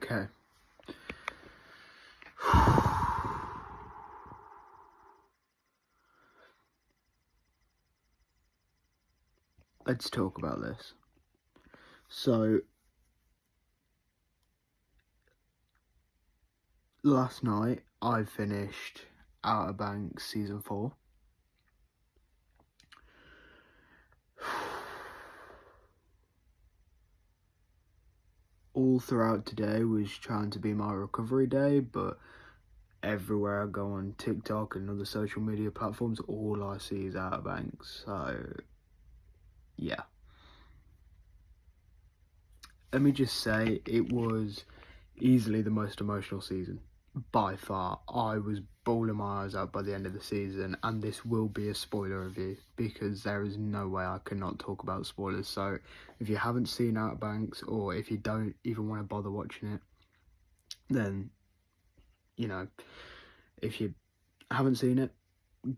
Okay. Let's talk about this. So, last night I finished Outer Banks Season 4. All throughout today was trying to be my recovery day, but everywhere I go on TikTok and other social media platforms, all I see is Outer Banks. So, yeah. Let me just say, it was easily the most emotional season. By far. I was bawling my eyes out by the end of the season, and this will be a spoiler review because there is no way I cannot talk about spoilers. So if you haven't seen Outer Banks, or if you don't even want to bother watching it, then, you know, if you haven't seen it,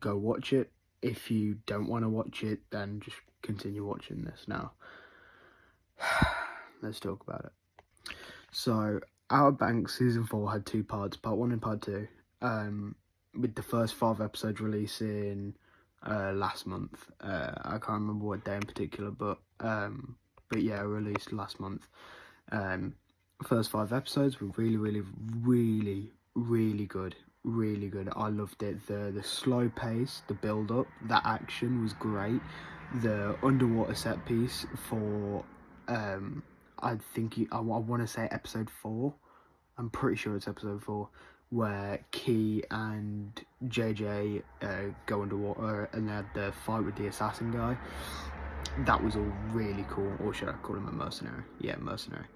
go watch it. If you don't want to watch it, then just continue watching this now. Let's talk about it. So, Outer Banks Season 4 had 2 parts, Part 1 and Part 2, with the first 5 episodes releasing last month. I can't remember what day in particular, but yeah, released last month. First 5 episodes were really good. Really good. I loved it. The slow pace, the build up, that action was great. The underwater set piece for I want to say episode 4. I'm pretty sure it's episode 4, where Key and JJ go underwater and they had the fight with the assassin guy. That was all really cool. Or should I call him a mercenary? Yeah, mercenary.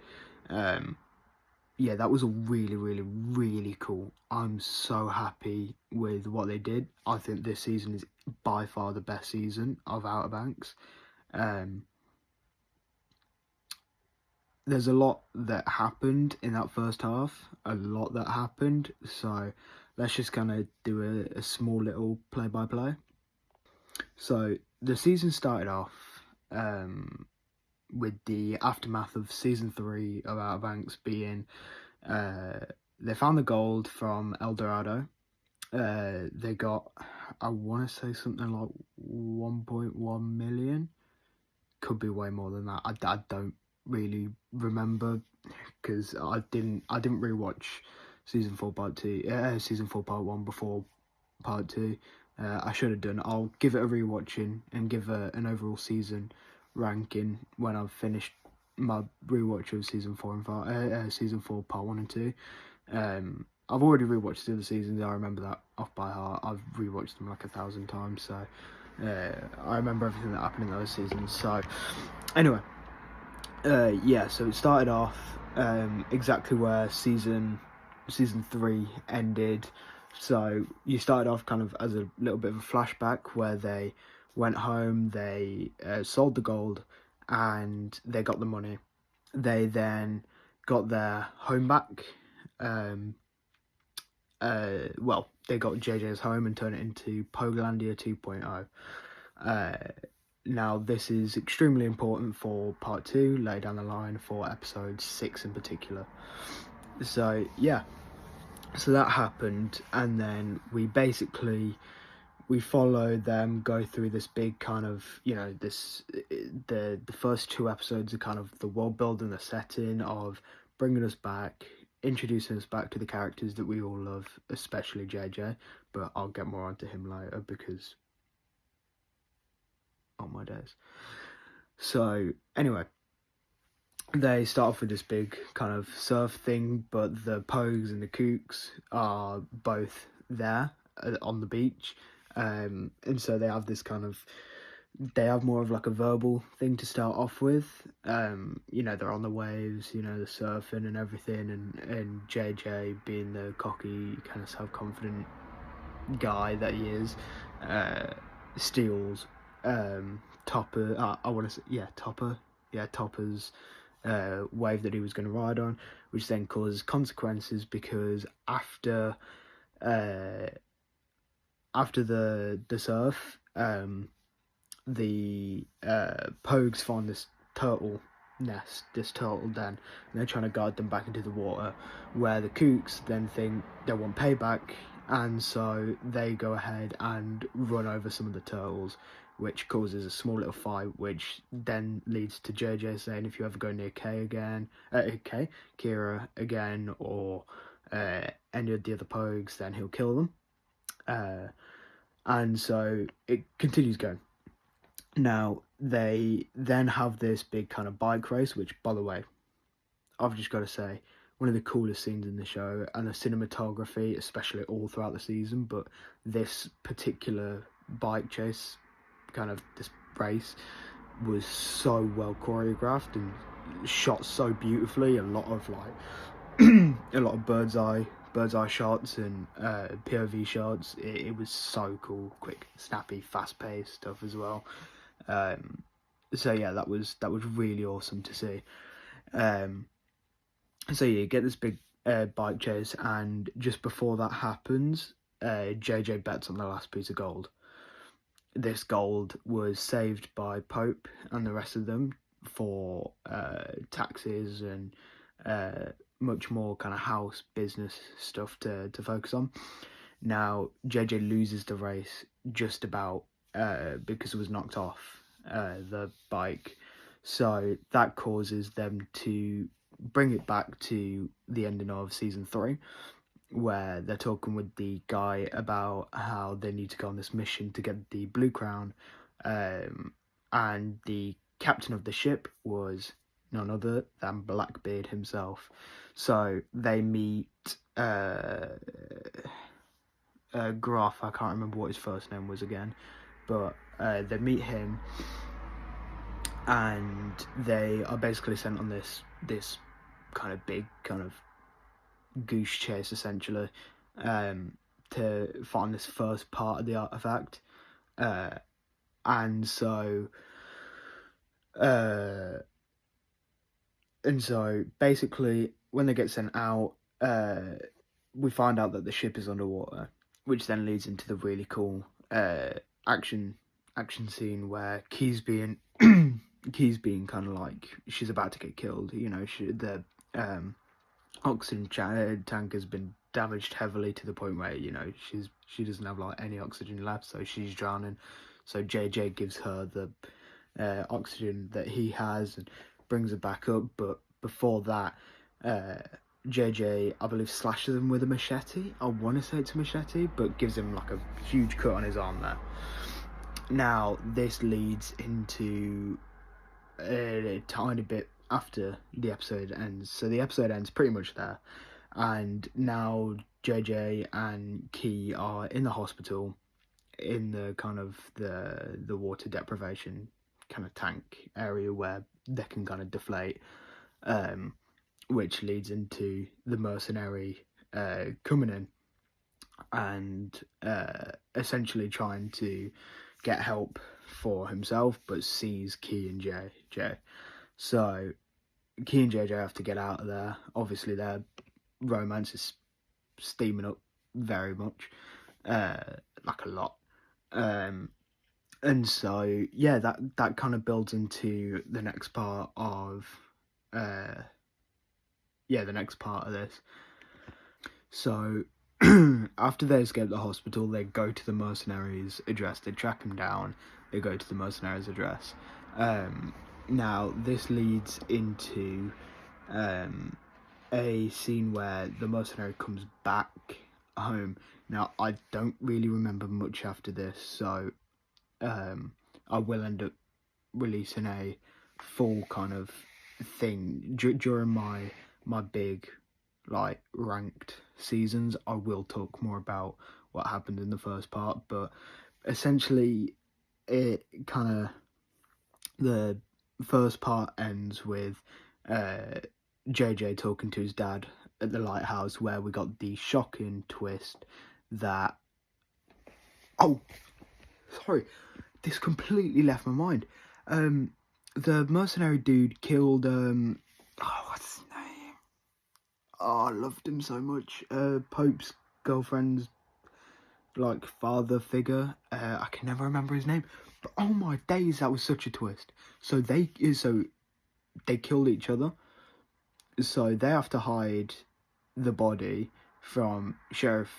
Yeah, that was all really cool. I'm so happy with what they did. I think this season is by far the best season of Outer Banks. There's a lot that happened in that first half. So let's just kind of do a small little play-by-play. So the season started off with the aftermath of Season 3 of Outer Banks being... they found the gold from El Dorado. They got, I want to say something like 1.1 million. Could be way more than that. I don't really remember because I didn't rewatch Season 4 Part 2, Season 4 Part 1 before Part 2. I should have done. I'll give it a rewatching and give an overall season ranking when I've finished my rewatch of Season 4 and Season 4 Part 1 and 2. I've already rewatched the other seasons. I remember that off by heart. I've rewatched them like 1,000 times, so I remember everything that happened in those seasons. So anyway, yeah, so it started off exactly where season 3 ended. So you started off kind of as a little bit of a flashback where they went home, they sold the gold, and they got the money. They then got their home back. Well, they got JJ's home and turned it into Pogalandia 2.0. Now, this is extremely important for Part 2, later down the line, for Episode 6 in particular. So, yeah. So that happened, and then we followed them go through this big kind of, the first 2 episodes are kind of the world building, the setting of bringing us back, introducing us back to the characters that we all love, especially JJ, but I'll get more onto him later because, oh my days. So, anyway, they start off with this big kind of surf thing, but the Pogues and the Kooks are both there on the beach, and so they have this kind of, they have more of like a verbal thing to start off with. They're on the waves, the surfing and everything, and JJ being the cocky, kind of self-confident guy that he is, steals Topper, Topper's wave that he was going to ride on, which then causes consequences because after the surf, the Pogues find this turtle nest, this turtle den, and they're trying to guide them back into the water, where the kooks then think they want payback, and so they go ahead and run over some of the turtles, which causes a small little fight, which then leads to JJ saying, if you ever go near Kira again, or any of the other Pogues, then he'll kill them. And so it continues going. Now, they then have this big kind of bike race, which, by the way, I've just got to say, one of the coolest scenes in the show, and the cinematography, especially all throughout the season, but this particular bike chase, kind of this race, was so well choreographed and shot so beautifully. A lot of bird's eye shots and POV shots. It was so cool, quick, snappy, fast paced stuff as well. So yeah, that was really awesome to see. So yeah, you get this big bike chase, and just before that happens, JJ bets on the last piece of gold. This gold was saved by Pope and the rest of them for taxes and much more kind of house business stuff to focus on. Now, JJ loses the race just about because it was knocked off the bike. So that causes them to bring it back to the ending of season 3, where they're talking with the guy about how they need to go on this mission to get the Blue Crown. And the captain of the ship was none other than Blackbeard himself. So they meet Groff, I can't remember what his first name was again, but they meet him, and they are basically sent on this kind of big kind of goose chase, essentially, to find this first part of the artifact. And so basically, when they get sent out, we find out that the ship is underwater, which then leads into the really cool action scene where Key's being kind of like, she's about to get killed. You know, the oxygen tank has been damaged heavily to the point where, you know, she doesn't have like any oxygen left, so she's drowning. So JJ gives her the oxygen that he has and brings her back up. But before that, JJ, I believe, slashes him with a machete. I want to say it's a machete, but gives him like a huge cut on his arm there. Now, this leads into a tiny bit after the episode ends. So the episode ends pretty much there. And now JJ and Key are in the hospital in the kind of the water deprivation kind of tank area where they can kind of deflate, which leads into the mercenary coming in and essentially trying to get help for himself, but sees Key and JJ. So Key and JJ have to get out of there. Obviously, their romance is steaming up very much, like a lot. And so yeah, that kind of builds into the next part of this. So after they escape the hospital, they go to the mercenaries' address. They track him down. They go to the mercenaries' address. Now this leads into a scene where the mercenary comes back home. Now, I don't really remember much after this, so I will end up releasing a full kind of thing during my big, like, ranked seasons. I will talk more about what happened in the first part, but essentially it kind of, the first part ends with JJ talking to his dad at the lighthouse, where we got the shocking twist that, oh, sorry, this completely left my mind. The mercenary dude killed, what's his name? Oh, I loved him so much. Pope's girlfriend's, like, father figure. I can never remember his name. But oh my days, that was such a twist. So they killed each other. So they have to hide the body from Sheriff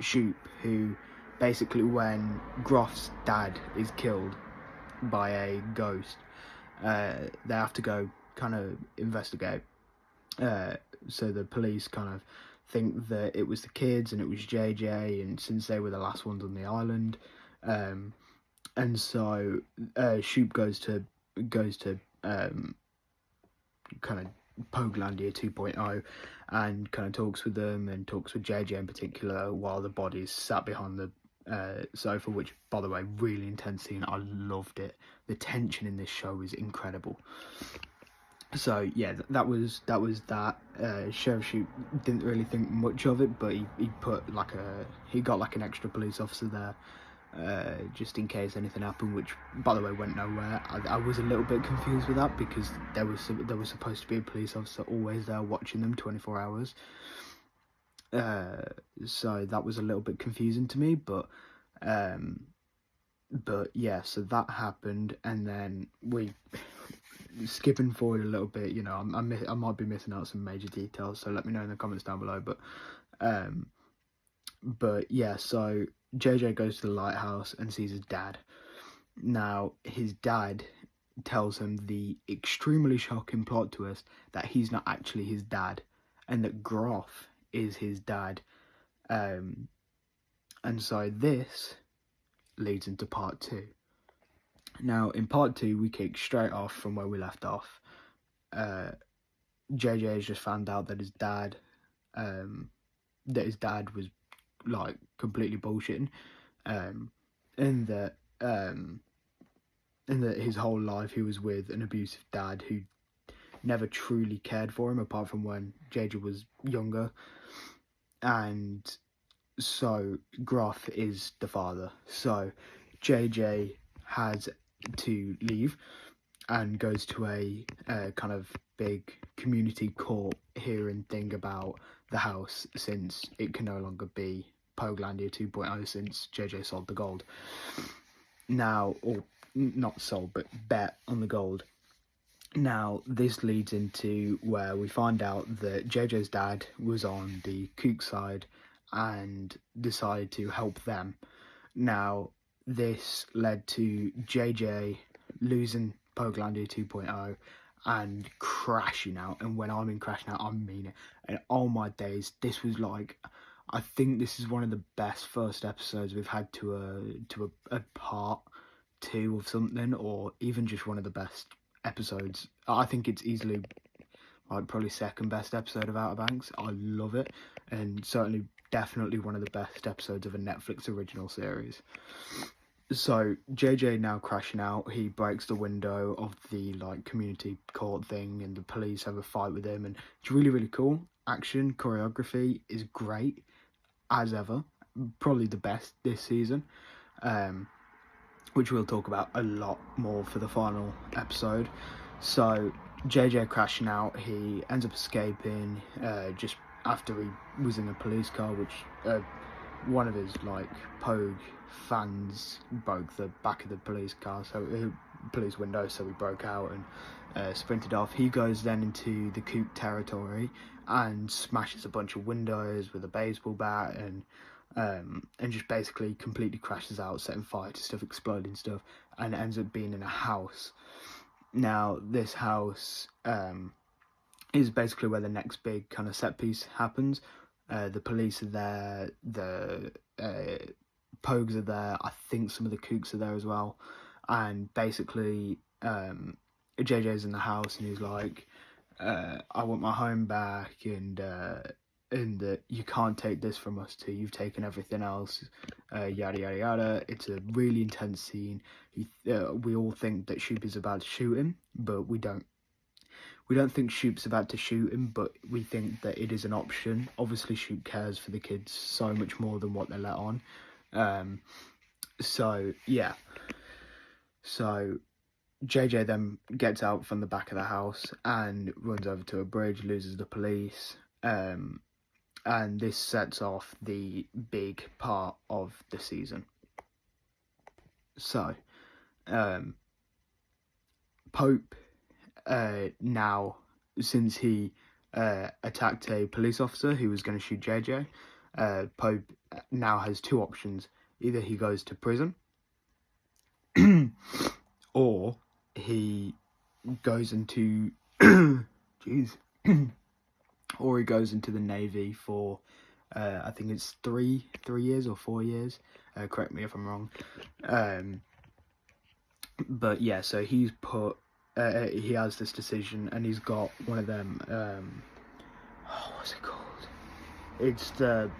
Shoop, who basically, when Groff's dad is killed by a ghost, they have to go kind of investigate. So the police kind of think that it was the kids and it was JJ, and since they were the last ones on the island, and so Shoop goes to kind of Poguelandia 2.0 and kind of talks with them and talks with JJ in particular while the body's sat behind the sofa, which, by the way, really intense scene. I loved it. The tension in this show is incredible. So yeah, that was that. Sheriff Shoot didn't really think much of it, but he got like an extra police officer there, just in case anything happened, which, by the way, went nowhere. I was a little bit confused with that, because there was supposed to be a police officer always there watching them 24 hours. So that was a little bit confusing to me, but yeah, so that happened, and then skipping forward a little bit, you know, I might be missing out some major details, so let me know in the comments down below. But yeah, so JJ goes to the lighthouse and sees his dad. Now, his dad tells him the extremely shocking plot twist that he's not actually his dad, and that Groff is his dad. And so this leads into part 2. Now, in part 2, we kick straight off from where we left off. JJ has just found out that his dad was like completely bullshitting, and that his whole life he was with an abusive dad who never truly cared for him, apart from when JJ was younger. And so Groff is the father. So JJ has to leave and goes to a kind of big community court hearing thing about the house, since it can no longer be Poguelandia 2.0 since JJ sold the gold. Now, or not sold, but bet on the gold. Now, this leads into where we find out that JJ's dad was on the kook side and decided to help them. Now, this led to JJ losing Poguelandia 2.0 and crashing out. And when I mean crashing out, I mean it. And oh my days, this was like, I think this is one of the best first episodes we've had to a part 2 of something, or even just one of the best episodes. I think it's easily like probably second best episode of Outer Banks. I love it, and certainly definitely one of the best episodes of a Netflix original series. So JJ now crashing out, he breaks the window of the like community court thing, and the police have a fight with him, and it's really, really cool. Action, choreography is great as ever, probably the best this season, which we'll talk about a lot more for the final episode. So JJ crashing out, he ends up escaping just after he was in a police car, which one of his like Pogue fans broke the back of the police car, so police window, so he broke out and sprinted off. He goes then into the kook territory and smashes a bunch of windows with a baseball bat, and just basically completely crashes out, setting fire to stuff, exploding stuff, and ends up being in a house. Now, this house is basically where the next big kind of set piece happens. The police are there, the Pogues are there, I think some of the kooks are there as well, and basically JJ's in the house and he's like, I want my home back, and you can't take this from us too, you've taken everything else, yada yada yada. It's a really intense scene. We all think that Shoop is about to shoot him, but we don't think Shoop's about to shoot him, but we think that it is an option. Obviously Shoop cares for the kids so much more than what they let on. So yeah, so JJ then gets out from the back of the house and runs over to a bridge, loses the police, and this sets off the big part of the season. So Pope now, since he attacked a police officer who was going to shoot JJ, Pope now has two options. Either he goes to prison, or he goes into jeez, or he goes into the Navy for I think it's 3 years or 4 years. Correct me if I'm wrong. But yeah, so he's put he has this decision, and he's got one of them. What's it called? It's the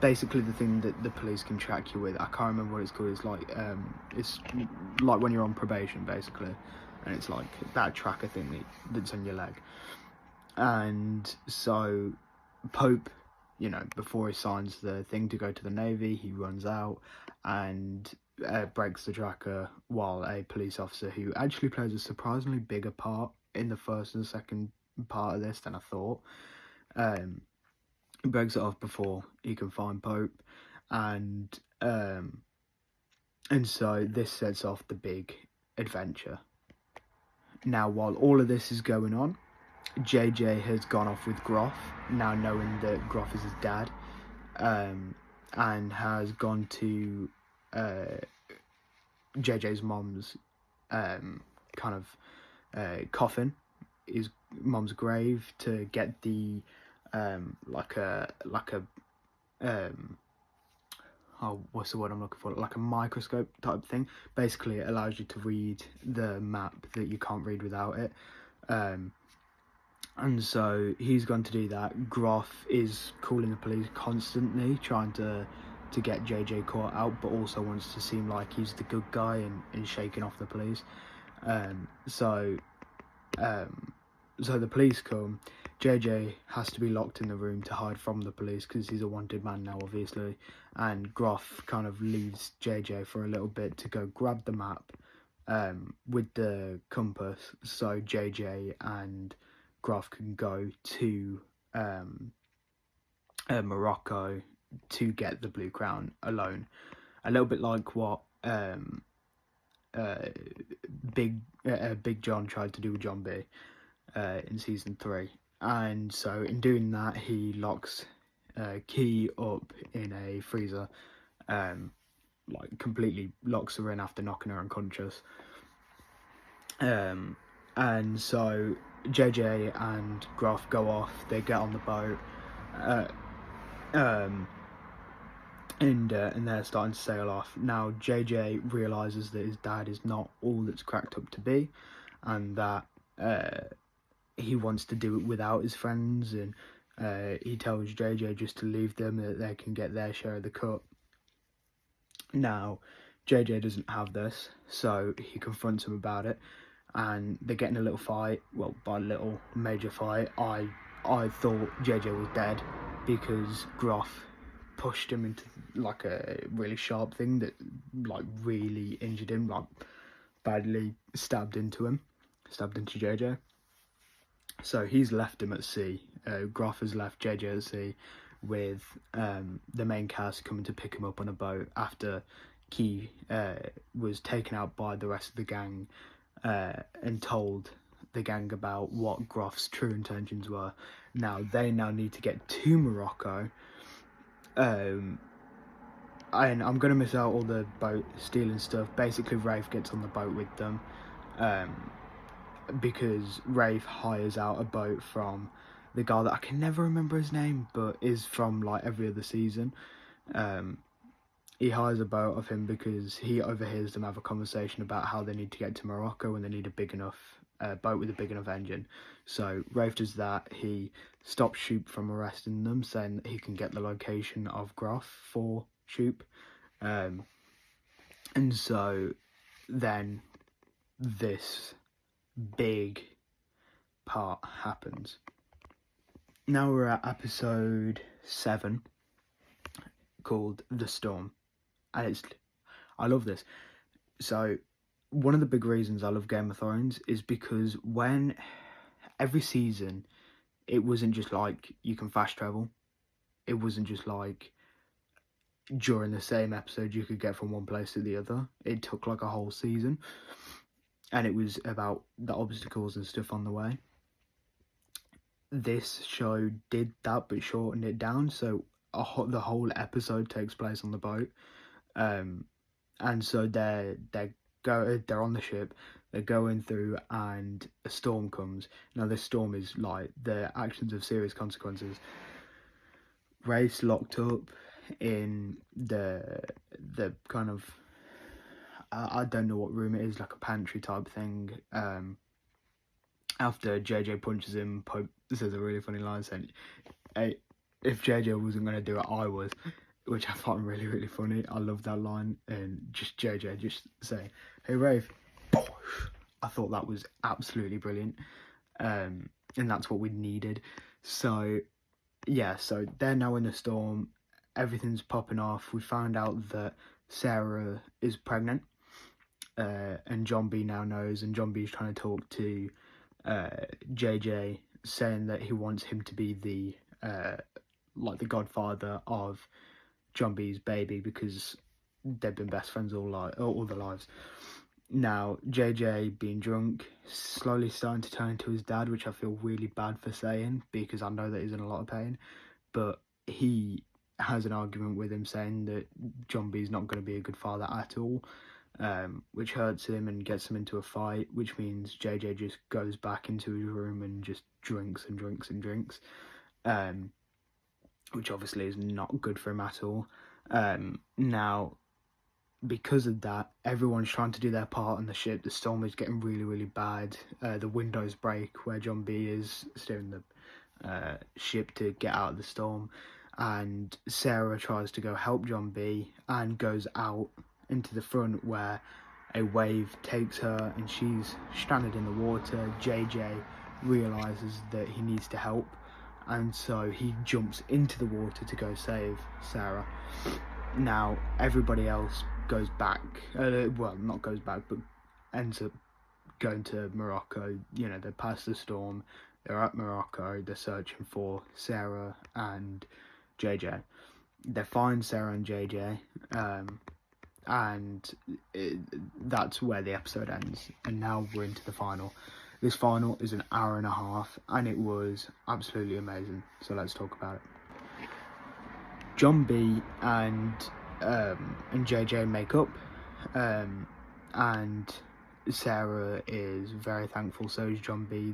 basically the thing that the police can track you with. I can't remember what it's called. It's like when you're on probation, basically, and it's like that tracker thing that's on your leg. And so Pope, before he signs the thing to go to the Navy, he runs out and breaks the tracker, while a police officer who actually plays a surprisingly bigger part in the first and second part of this than I thought, breaks it off before he can find Pope, and so this sets off the big adventure. Now, while all of this is going on, JJ has gone off with Groff, now knowing that Groff is his dad, and has gone to JJ's mom's coffin, his mom's grave, to get the what's the word I'm looking for? Like a microscope type thing. Basically, it allows you to read the map that you can't read without it. And so he's gone to do that. Groff is calling the police constantly, trying to get JJ caught out, but also wants to seem like he's the good guy and shaking off the police. So the police come. JJ has to be locked in the room to hide from the police because he's a wanted man now, obviously. And Groff kind of leaves JJ for a little bit to go grab the map with the compass, so JJ and Groff can go to Morocco to get the Blue Crown alone. A little bit like what Big John tried to do with John B in season 3. And so in doing that, he locks Key up in a freezer, completely locks her in after knocking her unconscious. And so JJ and Groff go off. They get on the boat, and they're starting to sail off. Now JJ realizes that his dad is not all that's cracked up to be, and that he wants to do it without his friends, and he tells JJ just to leave them, that they can get their share of the cut. Now JJ doesn't have this, so he confronts him about it, and they get in a little fight. Well, by little, major fight. I thought JJ was dead because Groff pushed him into like a really sharp thing that really injured him, badly stabbed into JJ. So he's left him at sea. Groff has left JJ at sea with the main cast coming to pick him up on a boat after Key was taken out by the rest of the gang and told the gang about what Groff's true intentions were. Now they need to get to Morocco, and I'm going to miss out all the boat stealing stuff. Basically, Rafe gets on the boat with them, because Rafe hires out a boat from the guy that I can never remember his name, but is from every other season. He hires a boat of him because he overhears them have a conversation about how they need to get to Morocco and they need a big enough boat with a big enough engine. So Rafe does that. He stops Shoop from arresting them, saying that he can get the location of Groff for Shoop. And so then this big part happens. Now we're at episode 7, called The Storm, and I love this. So one of the big reasons I love Game of Thrones is because when every season, it wasn't just like you can fast travel. It wasn't just like during the same episode you could get from one place to the other. It took like a whole season. and it was about the obstacles and stuff on the way. This show did that but shortened it down, so the whole episode takes place on the boat. And so they're on the ship, they're going through, and a storm comes. Now this storm is like, the actions of serious consequences. Rafe's locked up in the kind of, I don't know what room it is, like a pantry type thing. After JJ punches him, Pope says a really funny line saying, "Hey, if JJ wasn't going to do it, I was," which I found really, really funny. I love that line, and just JJ just saying, "Hey, Rafe," I thought that was absolutely brilliant, and that's what we needed. So, yeah, so they're now in the storm, everything's popping off. We found out that Sarah is pregnant, and John B now knows, and John B's trying to talk to JJ, saying that he wants him to be the the godfather of John B's baby, because they've been best friends all their lives. Now JJ, being drunk, slowly starting to turn into his dad, which I feel really bad for saying, because I know that he's in a lot of pain, but he has an argument with him saying that John B's not going to be a good father at all, which hurts him and gets him into a fight, which means JJ just goes back into his room and just drinks and drinks and drinks, which obviously is not good for him at all. Now, because of that, everyone's trying to do their part on the ship. The storm is getting really, really bad. The windows break where John B is steering the ship to get out of the storm, and Sarah tries to go help John B and goes out into the front, where a wave takes her and she's stranded in the water. JJ realizes that he needs to help, and so he jumps into the water to go save Sarah. Now everybody else goes back, not goes back, but ends up going to Morocco. You know, they pass the storm, they're at Morocco, they're searching for Sarah and JJ. They find Sarah and JJ, and that's where the episode ends. And now we're into the final. This final is an hour and a half, and it was absolutely amazing. So let's talk about it. John B and JJ make up, and Sarah is very thankful. So is John B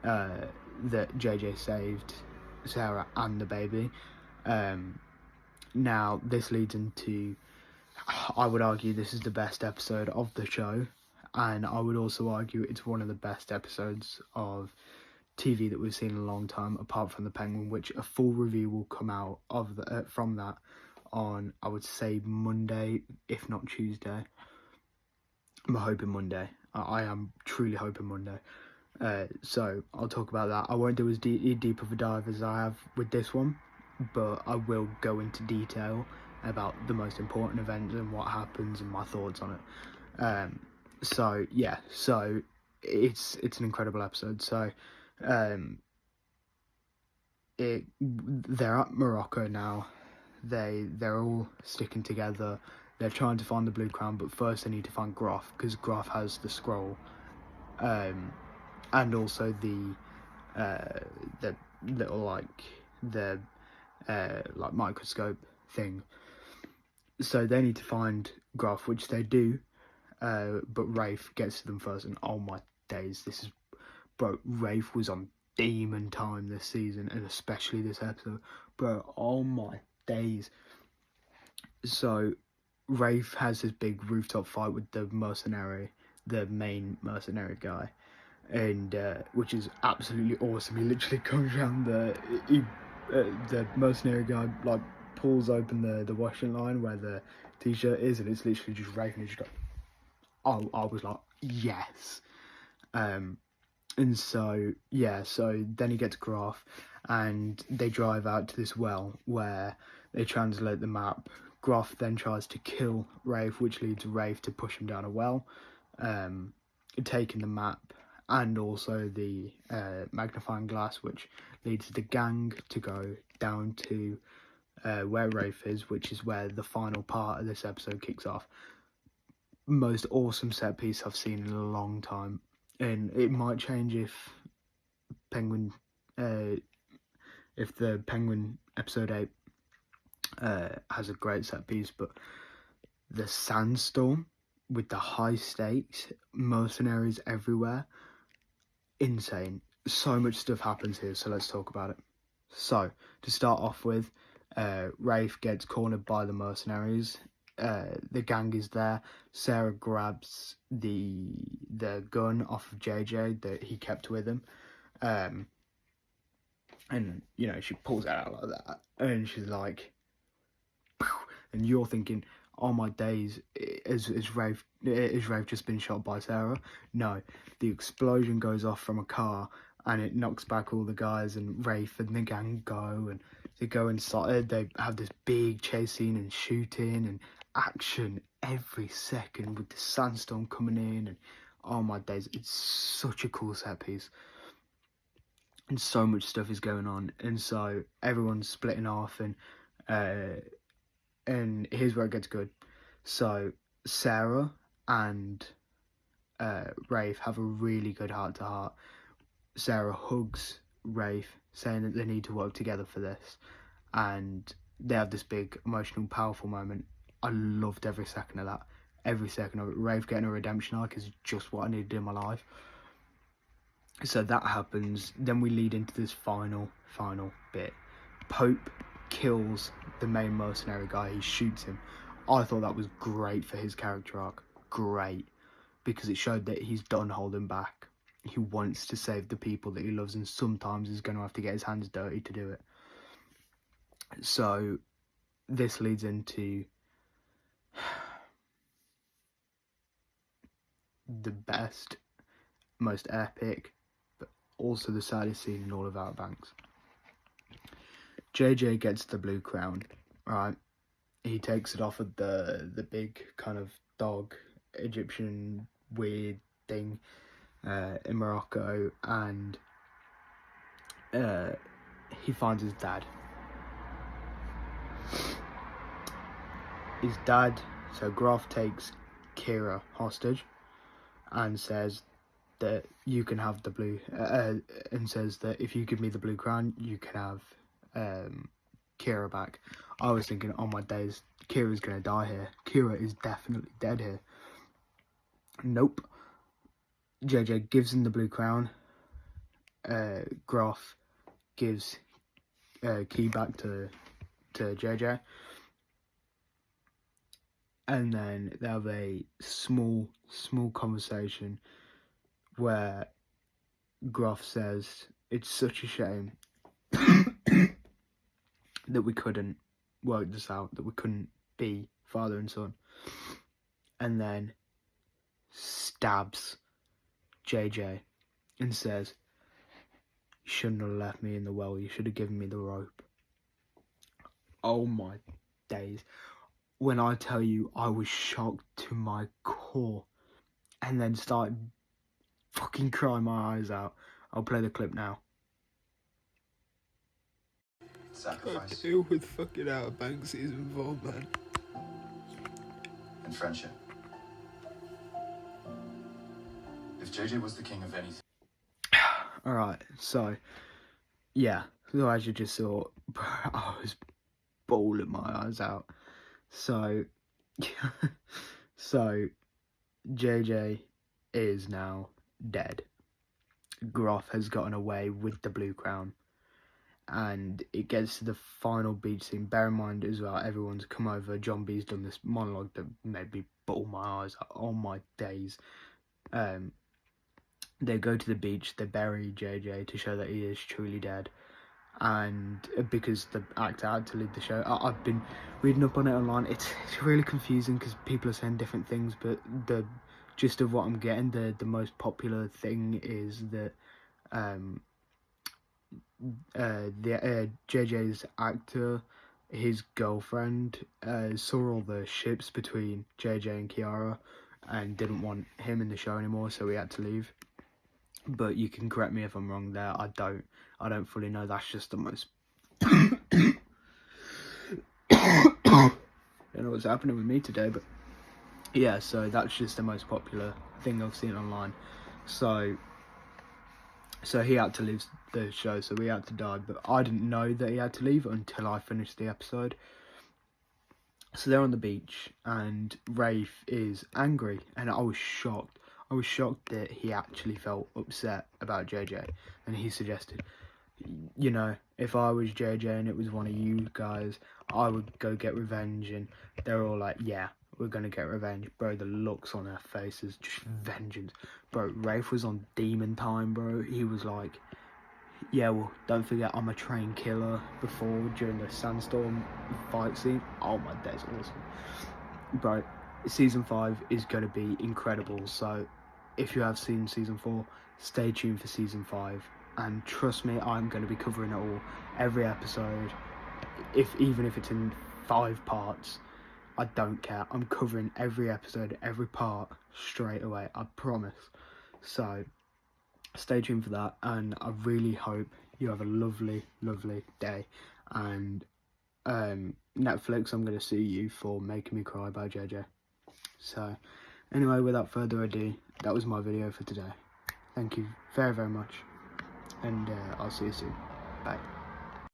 that JJ saved Sarah and the baby. Now this leads into, I would argue this is the best episode of the show, and I would also argue it's one of the best episodes of TV that we've seen in a long time, apart from The Penguin, which a full review will come out of from that on, I would say, Monday, if not Tuesday. I'm hoping Monday. I am truly hoping Monday. So I'll talk about that. I won't do as deep of a dive as I have with this one, but I will go into detail about the most important events and what happens and my thoughts on it. So yeah, so it's an incredible episode. So they're at Morocco now. They're all sticking together. They're trying to find the Blue Crown, but first they need to find Groff, because Groff has the scroll, and also the little the microscope thing. So they need to find Groff, which they do, but Rafe gets to them first, and oh my days, Rafe was on demon time this season, and especially this episode, bro, oh my days. So Rafe has this big rooftop fight with the main mercenary guy, and which is absolutely awesome. He literally comes around the mercenary guy pulls open the washing line where the t-shirt is, and it's literally just Rafe, and he's just like, I was like, yes. And so then he gets Graf, and they drive out to this well where they translate the map. Graf then tries to kill Rafe, which leads Rafe to push him down a well, taking the map and also the magnifying glass, which leads the gang to go down to where Rafe is, which is where the final part of this episode kicks off. most awesome set piece I've seen in a long time, and it might change if Penguin, if the Penguin episode 8 has a great set piece, but the sandstorm with the high stakes, mercenaries everywhere, insane. So much stuff happens here, so let's talk about it. So, to start off with, Rafe gets cornered by the mercenaries. The gang is there. Sarah grabs the gun off of JJ that he kept with him. And, you know, she pulls it out like that. And she's like... Pow! And you're thinking, oh my days, is Rafe just been shot by Sarah? No. The explosion goes off from a car and it knocks back all the guys, and Rafe and the gang go, and they go inside. They have this big chase scene and shooting and action every second with the sandstorm coming in, and oh my days, it's such a cool set piece. And so much stuff is going on, and so everyone's splitting off, and here's where it gets good. So Sarah and Rafe have a really good heart-to-heart. Sarah hugs Rafe, saying that they need to work together for this, and they have this big, emotional, powerful moment. I loved every second of that. Every second of it. Rafe getting a redemption arc is just what I needed in my life. So that happens. Then we lead into this final bit. Pope kills the main mercenary guy. He shoots him. I thought that was great for his character arc. Great. Because it showed that he's done holding back. He wants to save the people that he loves, and sometimes he's going to have to get his hands dirty to do it. So this leads into the best, most epic, but also the saddest scene in all of Outer Banks. JJ gets the blue crown, right? He takes it off of the big kind of dog Egyptian weird thing in Morocco, and he finds his dad. So Graf takes Kira hostage and says that you can have the blue, and says that if you give me the blue crown, you can have Kira back. I was thinking, oh my days, Kira's gonna die here. Kira is definitely dead here. Nope. JJ gives him the blue crown. Graf gives key back to JJ. And then they have a small conversation where Graf says, it's such a shame that we couldn't work this out, that we couldn't be father and son. And then stabs JJ and says, you shouldn't have left me in the well, you should have given me the rope. Oh my days. When I tell you, I was shocked to my core, and then started fucking crying my eyes out. I'll play the clip now. Sacrifice. I deal with fucking Outer Banks season 4, man. And friendship. If JJ was the king of anything... Alright, so, yeah. So as you just saw, I was bawling my eyes out. So, JJ is now dead. Graf has gotten away with the blue crown. And it gets to the final beach scene. Bear in mind as well, everyone's come over. John B's done this monologue that made me bawl my eyes out. Oh my days. They go to the beach, they bury JJ to show that he is truly dead. And because the actor had to leave the show, I've been reading up on it online. It's really confusing because people are saying different things, but the gist of what I'm getting, the most popular thing is that JJ's actor, his girlfriend, saw all the ships between JJ and Kiara and didn't want him in the show anymore, so he had to leave. But you can correct me if I'm wrong there. I don't fully know. That's just the most... I don't know what's happening with me today, but yeah, so that's just the most popular thing I've seen online. So he had to leave the show, so we had to die, but I didn't know that he had to leave until I finished the episode. So they're on the beach, and Rafe is angry, and I was shocked. I was shocked that he actually felt upset about JJ, and he suggested, you know, if I was JJ and it was one of you guys, I would go get revenge. And they're all like, yeah, we're gonna get revenge. Bro, the looks on their faces, just vengeance. Bro, Rafe was on demon time, bro. He was like, yeah, well, don't forget I'm a trained killer before, during the sandstorm fight scene. Oh my, that's awesome. Bro, season 5 is going to be incredible. So if you have seen season 4, stay tuned for season 5. And trust me, I'm going to be covering it all, every episode. Even if it's in 5 parts, I don't care. I'm covering every episode, every part straight away. I promise. So stay tuned for that, and I really hope you have a lovely, lovely day. And Netflix, I'm going to sue you for making me cry by JJ. So anyway, without further ado, that was my video for today. Thank you very, very much, and I'll see you soon. Bye.